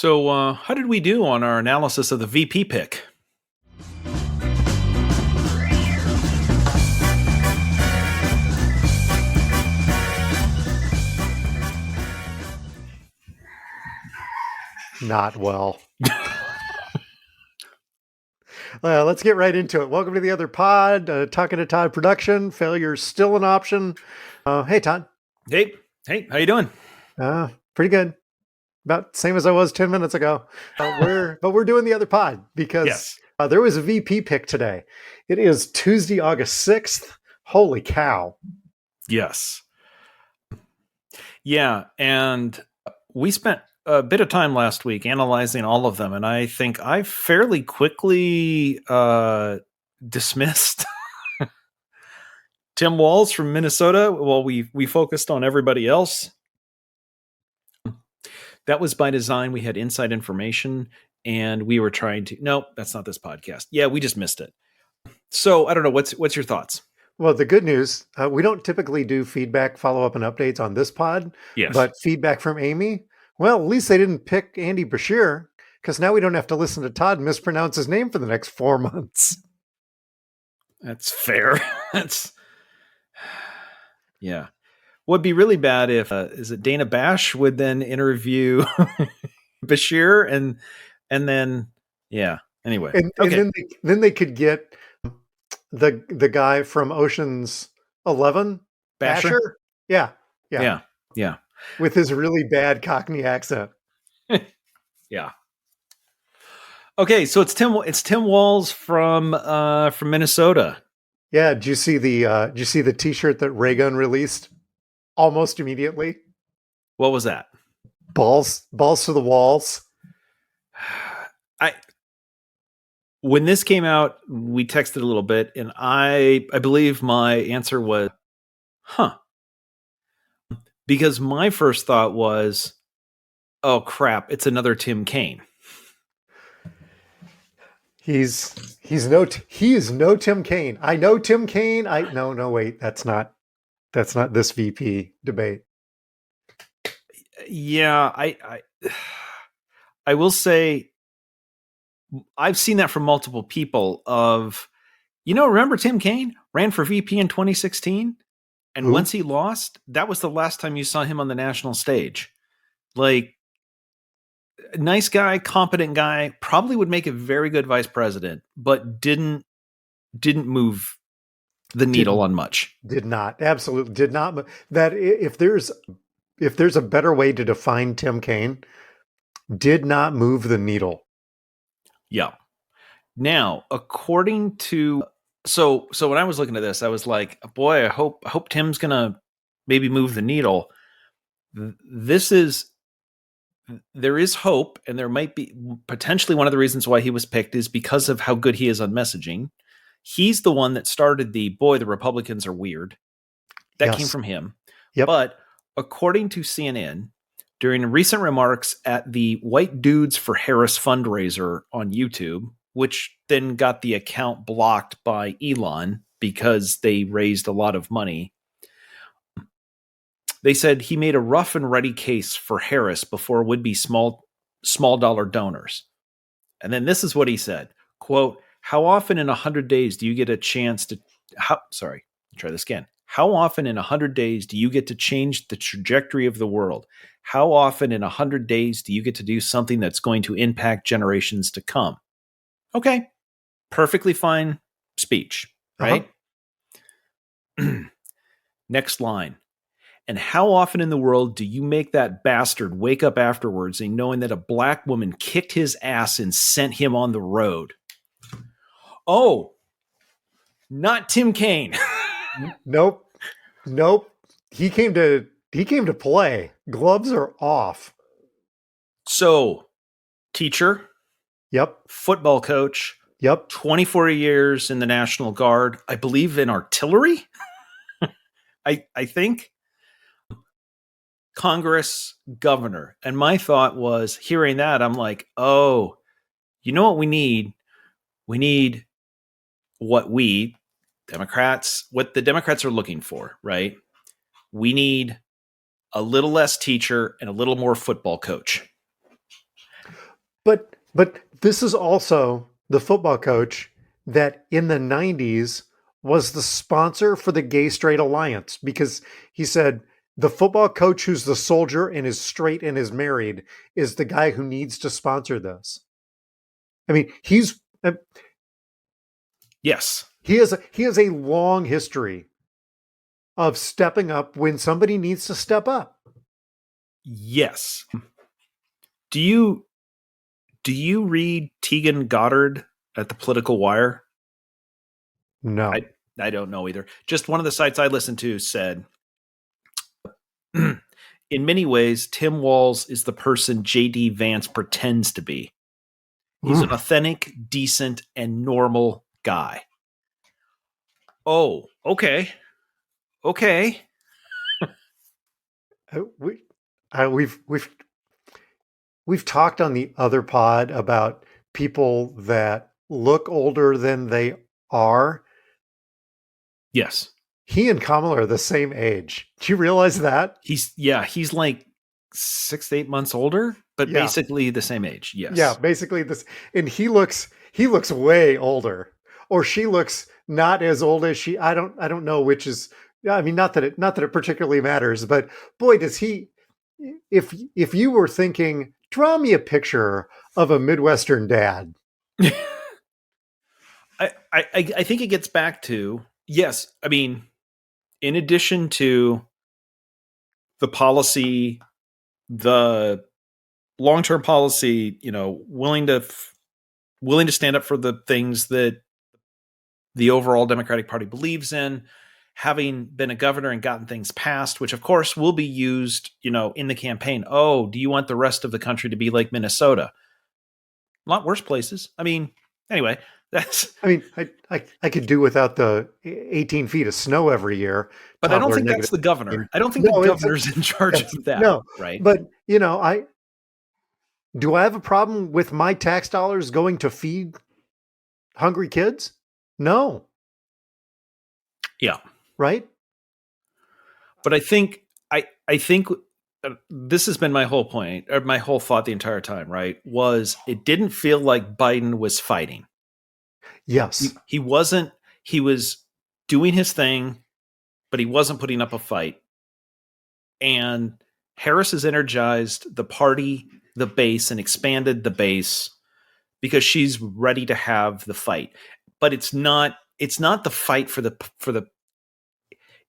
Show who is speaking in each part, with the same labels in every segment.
Speaker 1: So, how did we do on our analysis of the VP pick?
Speaker 2: Not well. Let's get right into it. Welcome to the other pod, Talking to Todd production. Failure's still an option. Hey, Todd.
Speaker 1: Hey, how you doing?
Speaker 2: Pretty good. About same as I was 10 minutes ago. We're doing the other pod because
Speaker 1: Yes.
Speaker 2: There was a VP pick today. It is Tuesday, August 6th. Holy cow.
Speaker 1: Yes. Yeah, and we spent a bit of time last week analyzing all of them, and I think I fairly quickly dismissed Tim Walz from Minnesota. Well, we focused on everybody else. That was by design. We had inside information, and we were trying to. Nope, that's not this podcast. Yeah, we just missed it. So I don't know. What's your thoughts?
Speaker 2: Well, the good news, we don't typically do feedback, follow-up, and updates on this pod.
Speaker 1: Yes.
Speaker 2: But feedback from Amy, well, at least they didn't pick Andy Bashir, because now we don't have to listen to Todd mispronounce his name for the next 4 months.
Speaker 1: That's fair. Yeah. Would be really bad if is it Dana Bash would then interview Bashir and then yeah. Anyway,
Speaker 2: and then they could get the guy from Ocean's 11,
Speaker 1: Basher.
Speaker 2: Yeah, with his really bad Cockney accent.
Speaker 1: Yeah. Okay, so it's Tim Walz from Minnesota.
Speaker 2: Yeah, did you see the T-shirt that Raygun released almost immediately?
Speaker 1: What was that?
Speaker 2: Balls to the walls.
Speaker 1: When this came out, we texted a little bit, and I believe my answer was, because my first thought was, oh crap, it's another Tim Kaine.
Speaker 2: He is no Tim Kaine. I know Tim Kaine. No, wait, that's not this VP debate.
Speaker 1: Yeah, I will say I've seen that from multiple people of, remember Tim Kaine ran for VP in 2016? And once he lost, that was the last time you saw him on the national stage. Like, nice guy, competent guy, probably would make a very good vice president, but didn't move the needle on much.
Speaker 2: Absolutely did not. That if there's a better way to define Tim Kaine, did not move the needle.
Speaker 1: Yeah. Now, according to so when I was looking at this, I was like, boy, I hope Tim's gonna maybe move the needle. There is hope, and there might be potentially one of the reasons why he was picked is because of how good he is on messaging. He's the one that started the Republicans are weird. That came from him.
Speaker 2: Yep.
Speaker 1: But according to CNN, during recent remarks at the White Dudes for Harris fundraiser on YouTube, which then got the account blocked by Elon because they raised a lot of money, they said he made a rough and ready case for Harris before would-be small dollar donors. And then this is what he said, quote, how often in 100 days do you get a chance to, try this again. How often in 100 days do you get to change the trajectory of the world? How often in 100 days do you get to do something that's going to impact generations to come? Okay. Perfectly fine speech, right? Next line. And how often in the world do you make that bastard wake up afterwards and knowing that a black woman kicked his ass and sent him on the road? Oh, not Tim Kaine.
Speaker 2: Nope. He came to play. Gloves are off.
Speaker 1: So, teacher.
Speaker 2: Yep.
Speaker 1: Football coach.
Speaker 2: Yep.
Speaker 1: 24 years in the National Guard. I believe in artillery. I think. Congress governor. And my thought was, hearing that, I'm like, oh, you know what we need? We need what the Democrats are looking for, right? We need a little less teacher and a little more football coach.
Speaker 2: But this is also the football coach that in the 90s was the sponsor for the Gay Straight Alliance, because he said the football coach who's the soldier and is straight and is married is the guy who needs to sponsor this. I mean,
Speaker 1: Yes.
Speaker 2: he has a long history of stepping up when somebody needs to step up.
Speaker 1: Yes. Do you read Tegan Goddard at the Political Wire?
Speaker 2: No.
Speaker 1: I don't know either. Just one of the sites I listened to said, in many ways, Tim Walz is the person J.D. Vance pretends to be. He's an authentic, decent, and normal guy. Oh, okay. Okay.
Speaker 2: We've talked on the other pod about people that look older than they are.
Speaker 1: Yes.
Speaker 2: He and Kamala are the same age. Do you realize that?
Speaker 1: He's like 6 to 8 months older, but basically the same age. Yes.
Speaker 2: Yeah, basically this. And he looks way older, or she looks not as old as she. I don't know which is. I mean, not that it particularly matters, but boy, does he. If you were thinking, draw me a picture of a Midwestern dad.
Speaker 1: I think it gets back to, yes. I mean, in addition to the policy, the long-term policy, willing to stand up for the things that the overall Democratic Party believes in, having been a governor and gotten things passed, which of course will be used, in the campaign. Oh, do you want the rest of the country to be like Minnesota? A lot worse places. I mean, anyway,
Speaker 2: I could do without the 18 feet of snow every year.
Speaker 1: But I don't think that's the governor. I don't think the governor's in charge of that.
Speaker 2: No,
Speaker 1: right?
Speaker 2: But do I have a problem with my tax dollars going to feed hungry kids? No.
Speaker 1: Yeah.
Speaker 2: Right.
Speaker 1: But I think this has been my whole point, or my whole thought the entire time, right? Was it didn't feel like Biden was fighting.
Speaker 2: Yes.
Speaker 1: He wasn't. He was doing his thing, but he wasn't putting up a fight. And Harris has energized the party, the base, and expanded the base because she's ready to have the fight. But it's not the fight for the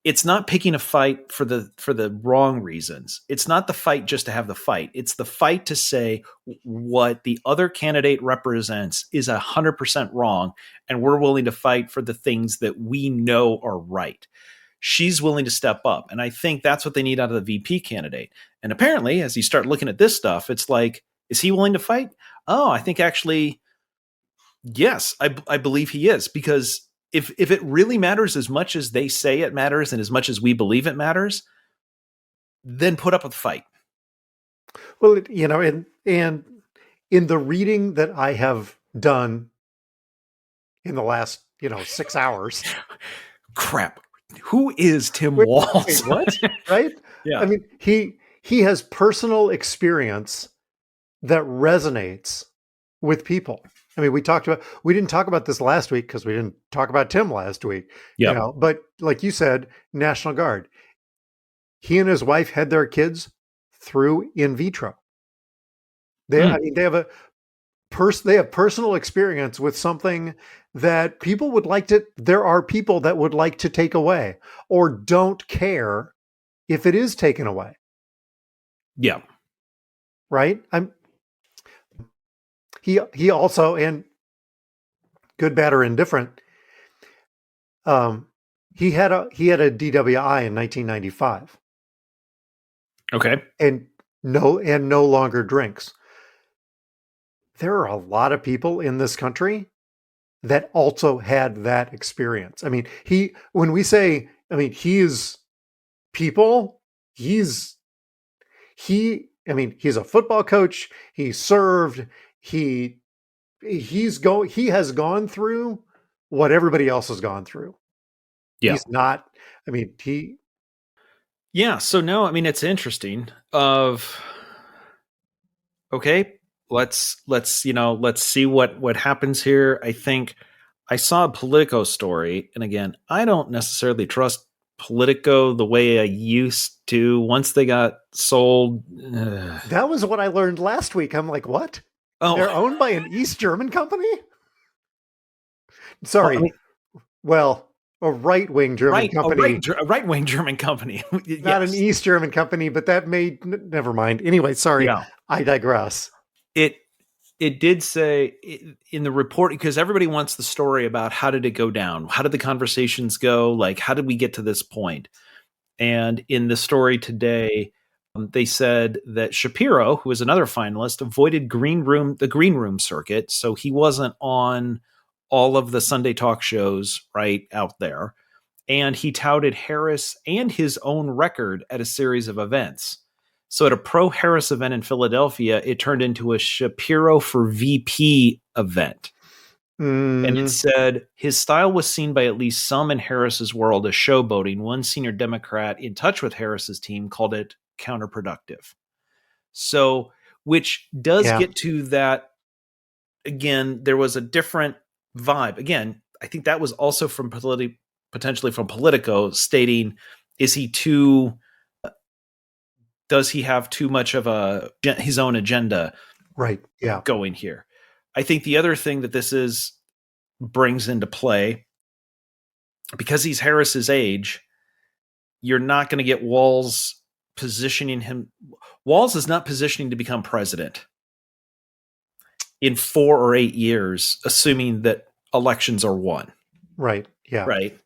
Speaker 1: it's not picking a fight for the wrong reasons. It's not the fight just to have the fight. It's the fight to say what the other candidate represents is 100% wrong, and we're willing to fight for the things that we know are right. She's willing to step up, and I think that's what they need out of the VP candidate. And apparently, as you start looking at this stuff, it's like, is he willing to fight? Oh, I think actually, yes, I believe he is, because if it really matters as much as they say it matters and as much as we believe it matters, then put up with the fight.
Speaker 2: Well, and in the reading that I have done in the last, 6 hours.
Speaker 1: Crap. Who is Tim Walz?
Speaker 2: Wait, what? Right?
Speaker 1: Yeah.
Speaker 2: I mean, he has personal experience that resonates with people. I mean, we didn't talk about this last week because we didn't talk about Tim last week.
Speaker 1: Yeah.
Speaker 2: But like you said, National Guard. He and his wife had their kids through in vitro. They have personal experience with something that people would like to. There are people that would like to take away or don't care if it is taken away.
Speaker 1: Yeah.
Speaker 2: Right. He also, and good, bad, or indifferent. He had a DWI in 1995.
Speaker 1: Okay.
Speaker 2: And no longer drinks. There are a lot of people in this country that also had that experience. I mean, when we say, he is people, he's a football coach. He served. He has gone through what everybody else has gone through.
Speaker 1: Yeah.
Speaker 2: He's not,
Speaker 1: Yeah. So now, it's interesting okay, let's see what happens here. I think I saw a Politico story, and again, I don't necessarily trust Politico the way I used to once they got sold.
Speaker 2: That was what I learned last week. I'm like, what?
Speaker 1: Oh,
Speaker 2: They're owned by an East German company? Sorry.
Speaker 1: I mean,
Speaker 2: Well, a right-wing German company.
Speaker 1: a right-wing German company.
Speaker 2: Not an East German company, but that made never mind. Anyway, sorry.
Speaker 1: Yeah.
Speaker 2: I digress.
Speaker 1: It did say in the report, because everybody wants the story about how did it go down? How did the conversations go? Like, how did we get to this point? And in the story today, they said that Shapiro, who was another finalist, avoided the green room circuit. So he wasn't on all of the Sunday talk shows right out there. And he touted Harris and his own record at a series of events. So at a pro-Harris event in Philadelphia, it turned into a Shapiro for VP event. And it said his style was seen by at least some in Harris's world as showboating. One senior Democrat in touch with Harris's team called it counterproductive. So, which does get to that. Again, there was a different vibe. Again, I think that was also from potentially from Politico stating, does he have too much of his own agenda going here? I think the other thing that this brings into play, because he's Harris's age, you're not going to get Walz positioning him. Walz is not positioning to become president in 4 or 8 years, assuming that elections are won.
Speaker 2: Right. Yeah.
Speaker 1: Right.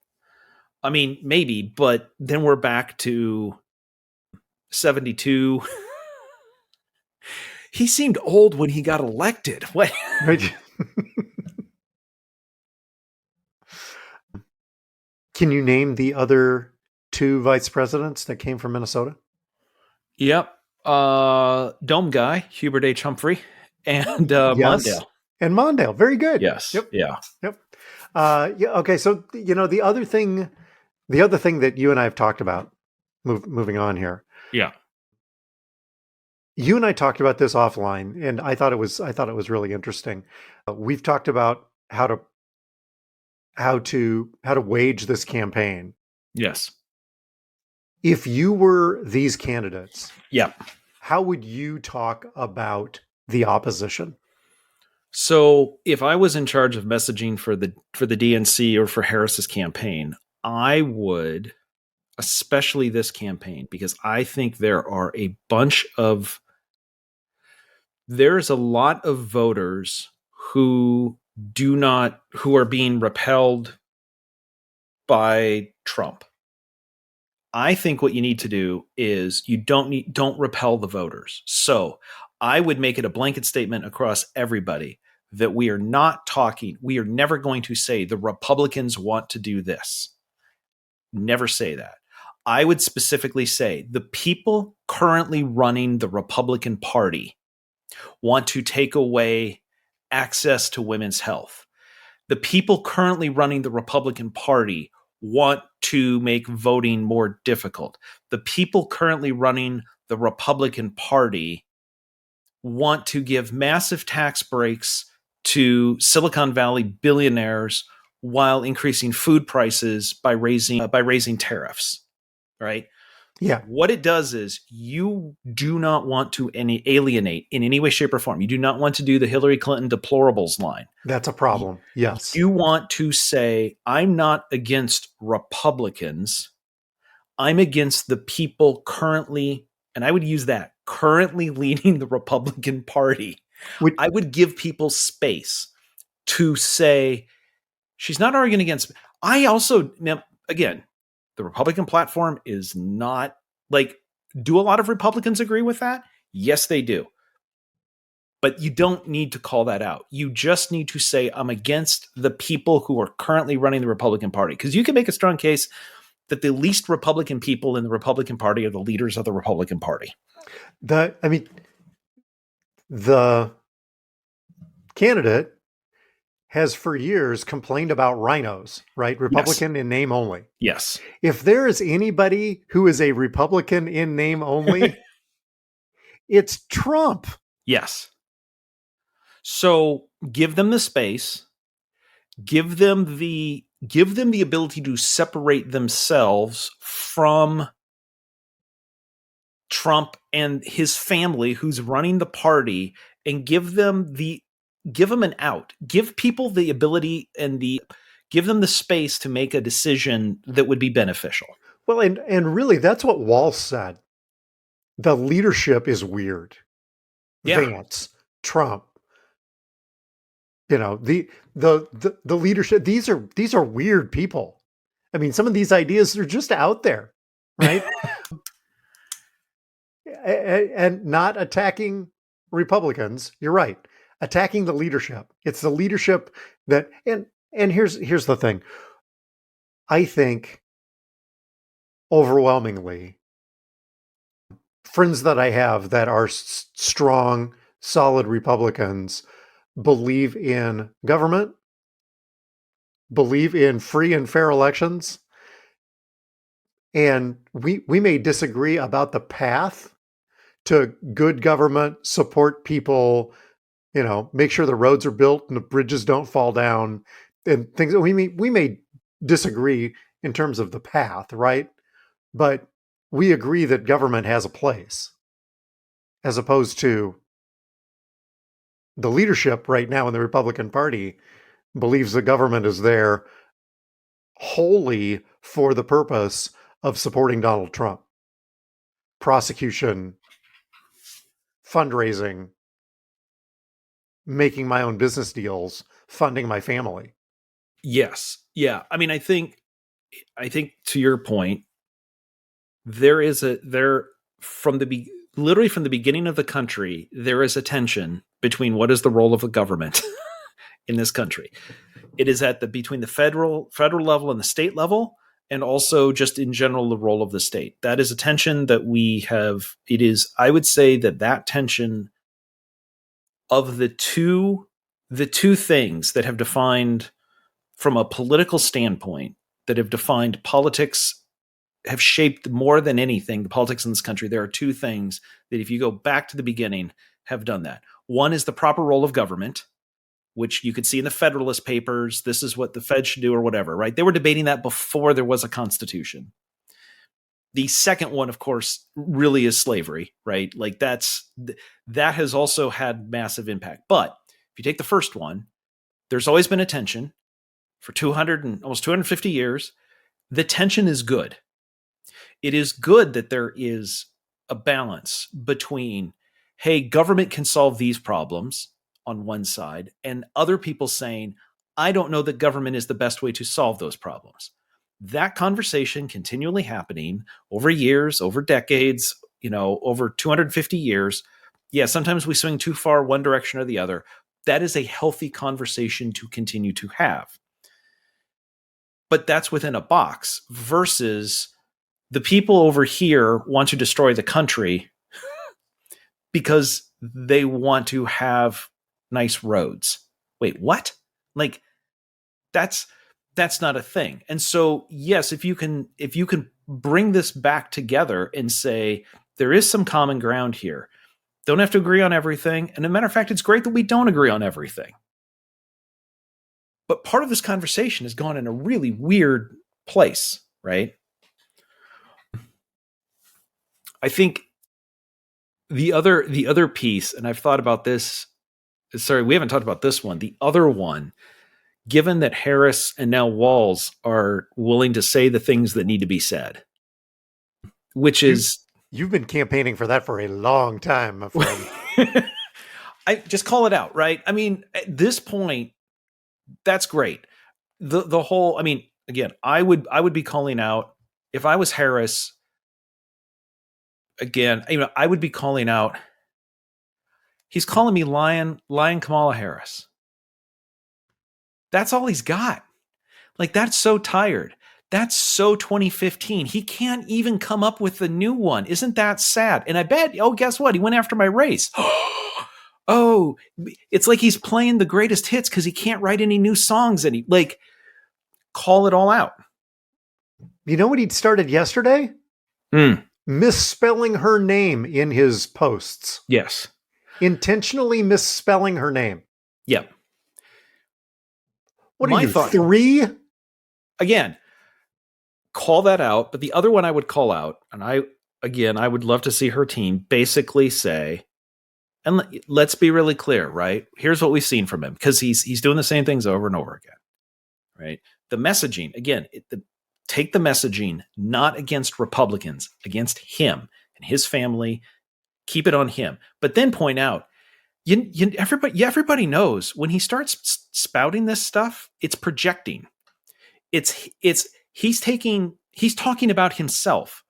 Speaker 1: I mean, maybe, but then we're back to 72. He seemed old when he got elected. What?
Speaker 2: Right. Can you name the other 2 vice presidents that came from Minnesota?
Speaker 1: Yep. Dome guy, Hubert H. Humphrey, and Mondale.
Speaker 2: And Mondale. Very good.
Speaker 1: Yes.
Speaker 2: Yep.
Speaker 1: Yeah.
Speaker 2: Yep. Okay. So, the other thing that you and I have talked about, moving on here.
Speaker 1: Yeah.
Speaker 2: You and I talked about this offline, and I thought it was really interesting. We've talked about how to wage this campaign.
Speaker 1: Yes.
Speaker 2: If you were these candidates,
Speaker 1: yeah,
Speaker 2: how would you talk about the opposition?
Speaker 1: So, if I was in charge of messaging for the DNC or for Harris's campaign, I would, especially this campaign, because I think there's a lot of voters who are being repelled by Trump. I think what you need to do is don't repel the voters. So I would make it a blanket statement across everybody that we are never going to say the Republicans want to do this. Never say that. I would specifically say the people currently running the Republican Party want to take away access to women's health. The people currently running the Republican Party want to make voting more difficult. The people currently running the Republican Party want to give massive tax breaks to Silicon Valley billionaires while increasing food prices by raising tariffs, right?
Speaker 2: Yeah.
Speaker 1: What it does is you do not want to alienate in any way, shape, or form. You do not want to do the Hillary Clinton deplorables line.
Speaker 2: That's a problem. Yes.
Speaker 1: You want to say, I'm not against Republicans. I'm against the people currently, and I would use that, currently leading the Republican Party. I would give people space to say, she's not arguing against. Now, again, the Republican platform is not do a lot of Republicans agree with that? Yes, they do. But you don't need to call that out. You just need to say, I'm against the people who are currently running the Republican Party. Because you can make a strong case that the least Republican people in the Republican Party are the leaders of the Republican Party.
Speaker 2: The candidate has for years complained about rhinos, right? Republican in name only.
Speaker 1: Yes.
Speaker 2: If there is anybody who is a Republican in name only, it's Trump.
Speaker 1: Yes. So give them the space, give them the ability to separate themselves from Trump and his family who's running the party, and give them an out. Give people the ability and give them the space to make a decision that would be beneficial.
Speaker 2: Well, and really that's what Walz said. The leadership is weird.
Speaker 1: Yeah.
Speaker 2: Vance, Trump, the leadership, these are weird people. I mean, some of these ideas are just out there, right? and not attacking Republicans. You're right. Attacking the leadership. It's the leadership that and here's the thing. I think overwhelmingly friends that I have that are strong, solid Republicans believe in government, believe in free and fair elections. And we may disagree about the path to good government, support people, make sure the roads are built and the bridges don't fall down and things. We may disagree in terms of the path, right? But we agree that government has a place, as opposed to the leadership right now in the Republican Party believes the government is there wholly for the purpose of supporting Donald Trump. Prosecution, fundraising, making my own business deals, funding my family.
Speaker 1: Yes. Yeah. I mean, I think to your point, literally from the beginning of the country, there is a tension between what is the role of the government in this country. It is between the federal level and the state level, and also just in general, the role of the state. That is a tension that we have. It is, I would say that tension of the two things that have defined, from a political standpoint, that have defined politics, have shaped more than anything the politics in this country. There are two things that, if you go back to the beginning, have done that. One is the proper role of government, which you could see in the Federalist Papers. This is what the Fed should do or whatever, right? They were debating that before there was a constitution. The second one, of course, really is slavery, right? Like that has also had massive impact. But if you take the first one, there's always been a tension for almost 250 years. The tension is good. It is good that there is a balance between, hey, government can solve these problems on one side, and other people saying, I don't know that government is the best way to solve those problems. That conversation continually happening over years, over decades, over 250 years. Yeah, sometimes we swing too far one direction or the other. That is a healthy conversation to continue to have. But that's within a box, versus the people over here want to destroy the country because they want to have nice roads. Wait, what? Like, that's not a thing. And so, yes, if you can bring this back together and say there is some common ground here, don't have to agree on everything. And as a matter of fact, it's great that we don't agree on everything. But part of this conversation has gone in a really weird place, right? I think the other piece, and I've thought about this. Sorry, we haven't talked about this one. The other one, given that Harris and now Walz are willing to say the things that need to be said, which is...
Speaker 2: You've been campaigning for that for a long time, my friend.
Speaker 1: I just call it out, right? I mean, at this point, that's great. The whole, I mean, again, I would be calling out, if I was Harris, again, I would be calling out, he's calling me Lion Kamala Harris. That's all he's got. Like, that's so tired. That's so 2015. He can't even come up with a new one. Isn't that sad? And I bet, guess what? He went after my race. Oh, it's like he's playing the greatest hits because he can't write any new songs. And call it all out.
Speaker 2: You know what he'd started yesterday? Misspelling her name in his posts.
Speaker 1: Yes.
Speaker 2: Intentionally misspelling her name.
Speaker 1: Yeah.
Speaker 2: What are
Speaker 1: My
Speaker 2: you,
Speaker 1: thought,
Speaker 2: 3?
Speaker 1: again, call that out. But the other one I would call out, and I would love to see her team basically say, and let's be really clear, right? Here's what we've seen from him, because he's doing the same things over and over again, right? The messaging, again, take the messaging not against Republicans, against him and his family. Keep it on him, but then point out, everybody knows when he starts spouting this stuff, it's projecting. He's talking about himself.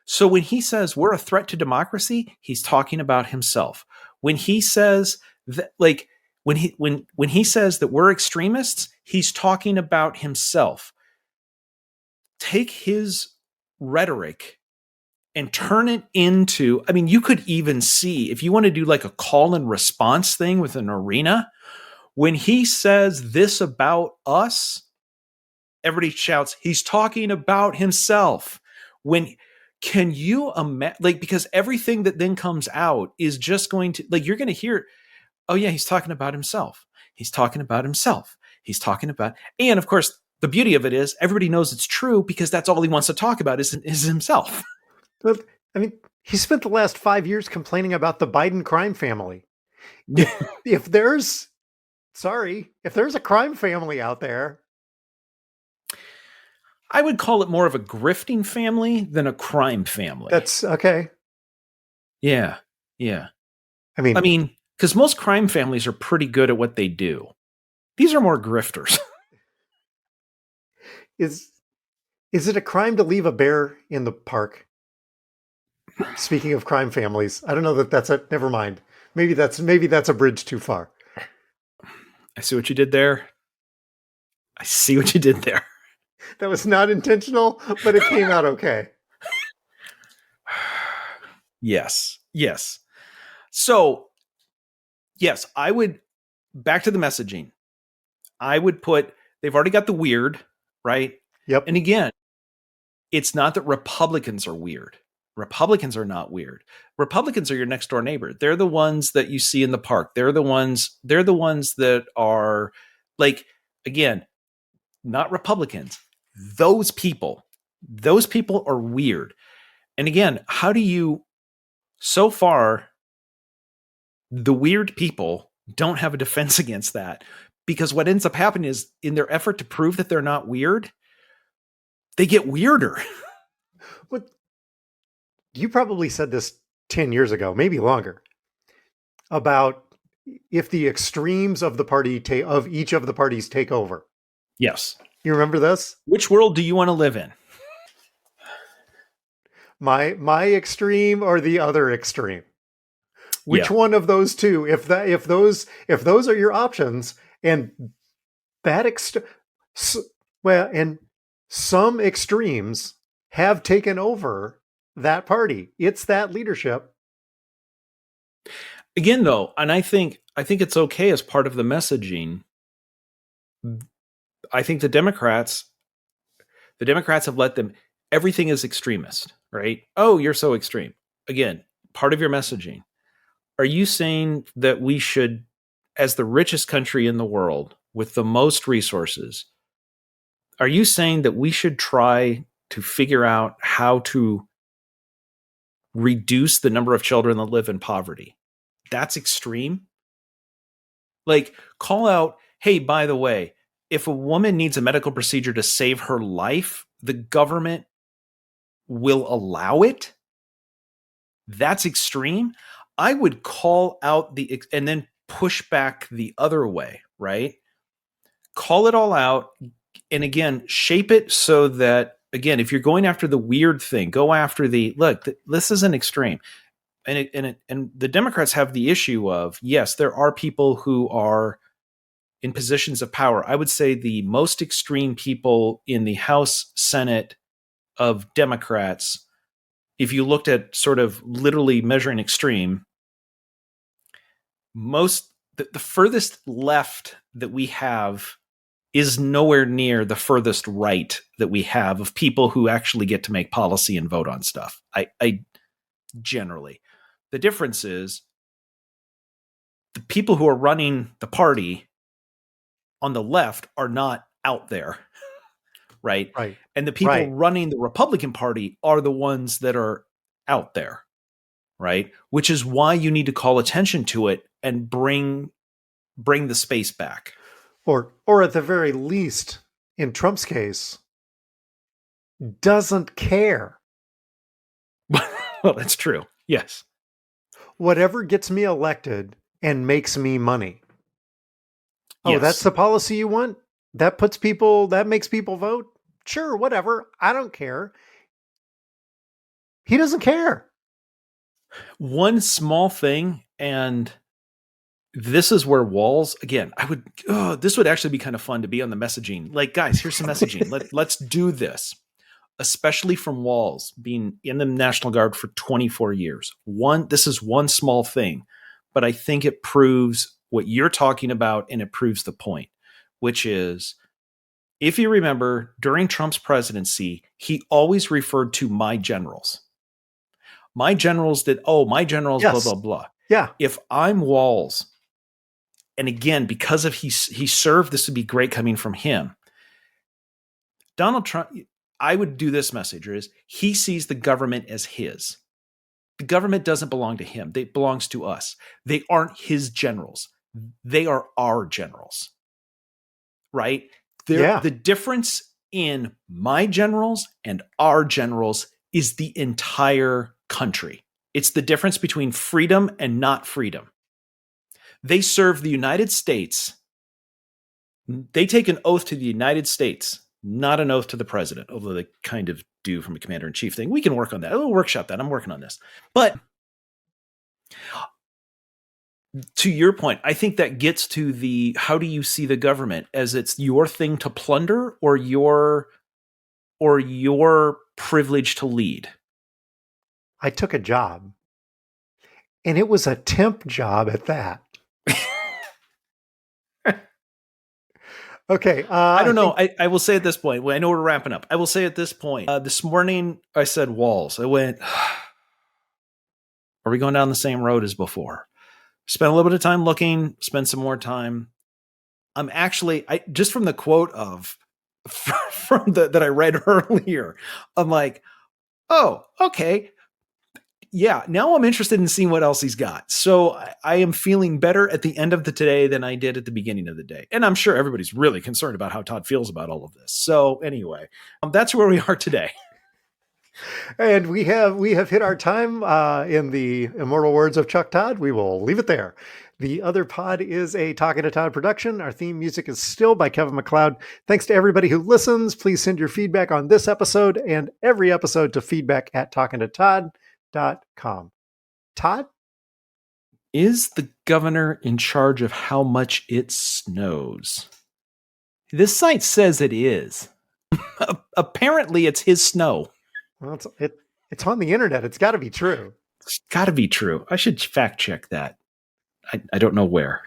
Speaker 1: So when he says we're a threat to democracy, he's talking about himself. When he says that, like, when he says that we're extremists, he's talking about himself. Take his rhetoric and turn it into, I mean, you could even see, if you want to do like a call and response thing with an arena, when he says this about us, everybody shouts, he's talking about himself. Can you imagine, like, because everything that then comes out is just going to, like, you're going to hear, oh yeah, he's talking about himself. He's talking about himself. He's talking about, and of course, the beauty of it is everybody knows it's true because that's all he wants to talk about is himself.
Speaker 2: But I mean, he spent the last 5 years complaining about the Biden crime family. If there's a crime family out there,
Speaker 1: I would call it more of a grifting family than a crime family.
Speaker 2: That's okay.
Speaker 1: Yeah. Yeah.
Speaker 2: I mean,
Speaker 1: because most crime families are pretty good at what they do. These are more grifters.
Speaker 2: Is it a crime to leave a bear in the park? Speaking of crime families, I don't know that that's a, never mind. Maybe that's a bridge too far.
Speaker 1: I see what you did there.
Speaker 2: That was not intentional, but it came out okay.
Speaker 1: Yes. So, yes, I would, back to the messaging. I would put, they've already got the weird, right?
Speaker 2: Yep.
Speaker 1: And again, it's not that Republicans are weird. Republicans are not weird. Republicans are your next door neighbor. They're the ones that you see in the park. They're the ones that are, like, again, not Republicans. Those people are weird. And again, so far, the weird people don't have a defense against that, because what ends up happening is, in their effort to prove that they're not weird, they get weirder.
Speaker 2: What, you probably said this 10 years ago, maybe longer, about if the extremes of the party of each of the parties take over.
Speaker 1: Yes.
Speaker 2: You remember this?
Speaker 1: Which world do you want to live in?
Speaker 2: My extreme or the other extreme? Which one of those two? If those are your options, and that and some extremes have taken over that party. It's that leadership.
Speaker 1: Again, though, and I think it's okay as part of the messaging. I think the Democrats have let them, everything is extremist, right? Oh, you're so extreme. Again, part of your messaging. Are you saying that we should, as the richest country in the world with the most resources, are you saying that we should try to figure out how to reduce the number of children that live in poverty? That's extreme. Like, call out, hey, by the way, if a woman needs a medical procedure to save her life, the government will allow it. That's extreme. I would call out and then push back the other way, right? Call it all out. And again, shape it so that, again, if you're going after the weird thing, go after this is an extreme. And the Democrats have the issue of, yes, there are people who are in positions of power. I would say the most extreme people in the House, Senate of Democrats, if you looked at sort of literally measuring extreme, the furthest left that we have is nowhere near the furthest right that we have of people who actually get to make policy and vote on stuff. I generally, the difference is the people who are running the party on the left are not out there, right?
Speaker 2: Right.
Speaker 1: And the people
Speaker 2: Right.
Speaker 1: running the Republican Party are the ones that are out there, right? Which is why you need to call attention to it and bring the space back.
Speaker 2: Or at the very least, in Trump's case, doesn't care.
Speaker 1: Well, that's true. Yes.
Speaker 2: Whatever gets me elected and makes me money. Oh,
Speaker 1: Yes.
Speaker 2: that's the policy you want? That makes people vote? Sure, whatever. I don't care. He doesn't care.
Speaker 1: One small thing, and this is where Walz, again, this would actually be kind of fun to be on the messaging. Like, guys, here's some messaging. Let's do this. Especially from Walz, being in the National Guard for 24 years. This is one small thing, but I think it proves what you're talking about, and it proves the point, which is, if you remember, during Trump's presidency, he always referred to my generals. My generals my generals,
Speaker 2: Yes.
Speaker 1: blah, blah, blah.
Speaker 2: Yeah.
Speaker 1: If I'm Walz, and again, because of he served, this would be great coming from him. Donald Trump, I would do this message, is he sees the government as his. The government doesn't belong to him. It belongs to us. They aren't his generals. They are our generals. Right? The difference in my generals and our generals is the entire country. It's the difference between freedom and not freedom. They serve the United States. They take an oath to the United States, not an oath to the president, although they kind of do from a commander-in-chief thing. We can work on that. We'll workshop that. I'm working on this. But to your point, I think that gets to how do you see the government? As it's your thing to plunder or your privilege to lead?
Speaker 2: I took a job, and it was a temp job at that. Okay.
Speaker 1: I don't know. I will say at this point, I know we're wrapping up. I will say at this point, this morning I said Walz. I went, are we going down the same road as before? Spent a little bit of time looking, spend some more time. I'm actually, just from the quote that I read earlier, I'm like, oh, okay. Yeah, now I'm interested in seeing what else he's got. So I am feeling better at the end of the day than I did at the beginning of the day. And I'm sure everybody's really concerned about how Todd feels about all of this. So anyway, that's where we are today.
Speaker 2: And we have hit our time in the immortal words of Chuck Todd. We will leave it there. The Other Pod is a Talking to Todd production. Our theme music is still by Kevin MacLeod. Thanks to everybody who listens. Please send your feedback on this episode and every episode to feedback@talkingtotodd.com. Todd?
Speaker 1: Is the governor in charge of how much it snows? This site says it is. Apparently, it's his snow.
Speaker 2: Well, it's on the internet. It's got to be true.
Speaker 1: It's got to be true. I should fact check that. I don't know where.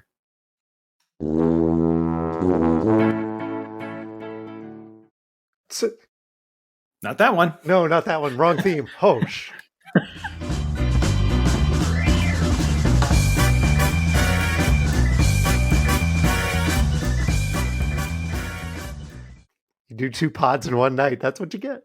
Speaker 1: Not that one.
Speaker 2: No, not that one. Wrong theme. Hosh. You do 2 pods in one night. That's what you get.